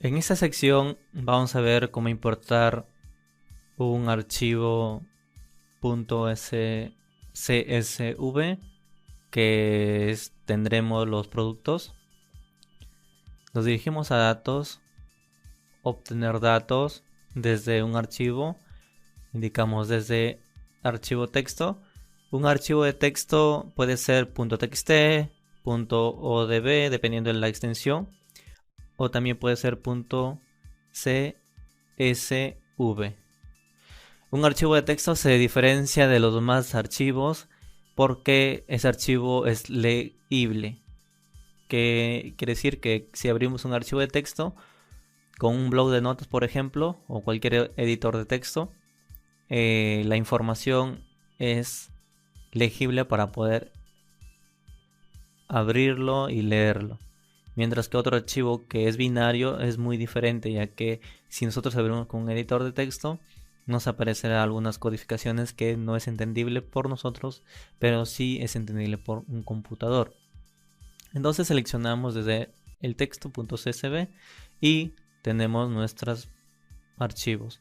En esta sección vamos a ver cómo importar un archivo .csv tendremos los productos. Nos dirigimos a datos, obtener datos desde un archivo, indicamos desde archivo texto. Un archivo de texto puede ser .txt, .odb, dependiendo de la extensión, o también puede ser .csv. Un archivo de texto se diferencia de los demás archivos porque ese archivo es legible, que quiere decir que si abrimos un archivo de texto con un bloc de notas, por ejemplo, o cualquier editor de texto, la información es legible para poder abrirlo y leerlo. Mientras que otro archivo que es binario es muy diferente, ya que si nosotros abrimos con un editor de texto, nos aparecerán algunas codificaciones que no es entendible por nosotros, pero sí es entendible por un computador. Entonces seleccionamos desde el texto.csv y tenemos nuestros archivos.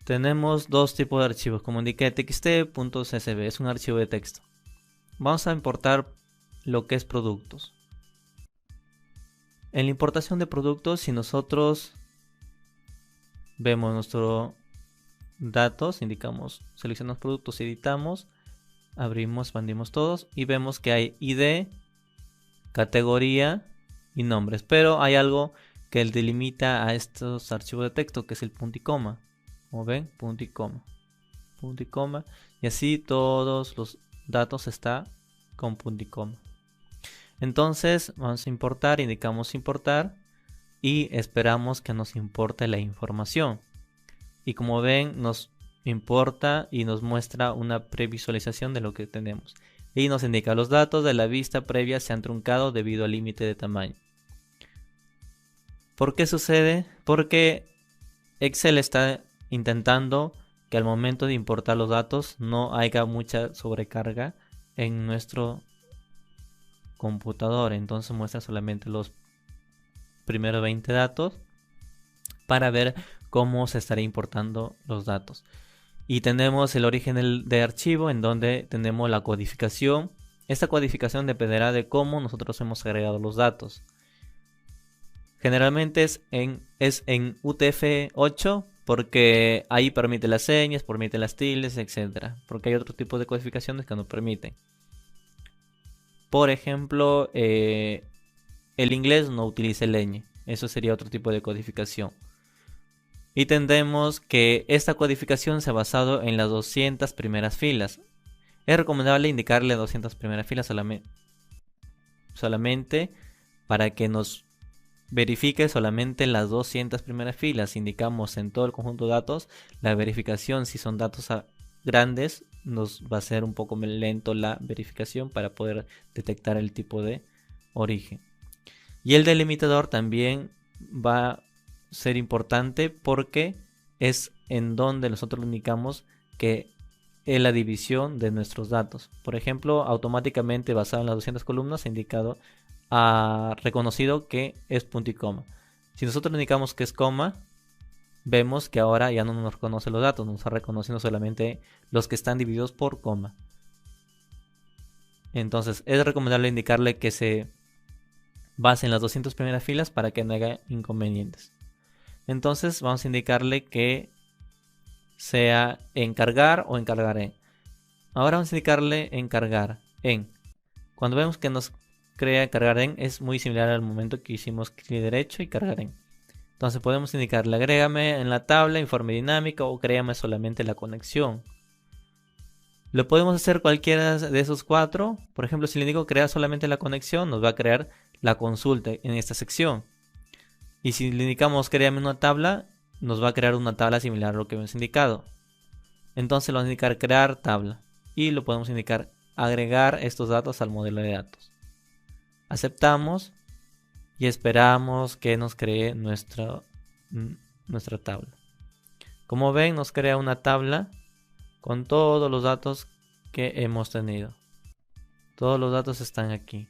Tenemos dos tipos de archivos, como indiqué, txt.csv es un archivo de texto. Vamos a importar lo que es productos. En la importación de productos, si nosotros vemos nuestros datos, indicamos, seleccionamos productos, editamos, abrimos, expandimos todos y vemos que hay ID, categoría y nombres. Pero hay algo que delimita a estos archivos de texto, que es el punto y coma. Como ven, punto y coma. Punto y coma. Y así todos los datos están con punto y coma. Entonces vamos a importar, indicamos importar y esperamos que nos importe la información. Y como ven, nos importa y nos muestra una previsualización de lo que tenemos. Y nos indica los datos de la vista previa se han truncado debido al límite de tamaño. ¿Por qué sucede? Porque Excel está intentando que al momento de importar los datos no haya mucha sobrecarga en nuestro computador. Entonces muestra solamente los primeros 20 datos para ver cómo se estaría importando los datos. Y tenemos el origen de archivo, en donde tenemos la codificación. Esta codificación dependerá de cómo nosotros hemos agregado los datos. Generalmente es en UTF-8 porque ahí permite las señas, permite las tildes, etc. Porque hay otro tipo de codificaciones que no permiten. Por ejemplo, el inglés no utiliza el ñ. Eso sería otro tipo de codificación. Y tendremos que esta codificación se ha basado en las 200 primeras filas. Es recomendable indicarle 200 primeras filas solamente para que nos verifique solamente las 200 primeras filas. Indicamos en todo el conjunto de datos la verificación. Si son datos grandes, nos va a ser un poco lento la verificación para poder detectar el tipo de origen. Y el delimitador también va a ser importante porque es en donde nosotros indicamos que es la división de nuestros datos. Por ejemplo, automáticamente basado en las 200 columnas ha reconocido que es punto y coma. Si nosotros indicamos que es coma, vemos que ahora ya no nos reconoce los datos, nos está reconociendo solamente los que están divididos por coma. Entonces es recomendable indicarle que se base en las 200 primeras filas para que no haya inconvenientes. Entonces vamos a indicarle que sea encargar o encargar en. Ahora vamos a indicarle encargar en. Cuando vemos que nos crea cargar en, es muy similar al momento que hicimos clic derecho y cargar en. Entonces podemos indicarle agrégame en la tabla informe dinámico o créame solamente la conexión. Lo podemos hacer cualquiera de esos cuatro. Por ejemplo, si le digo crear solamente la conexión, nos va a crear la consulta en esta sección. Y si le indicamos créame una tabla, nos va a crear una tabla similar a lo que hemos indicado. Entonces lo vamos a indicar crear tabla. Y lo podemos indicar agregar estos datos al modelo de datos. Aceptamos y esperamos que nos cree nuestra tabla. Como ven, nos crea una tabla con todos los datos que hemos tenido. Todos los datos están aquí.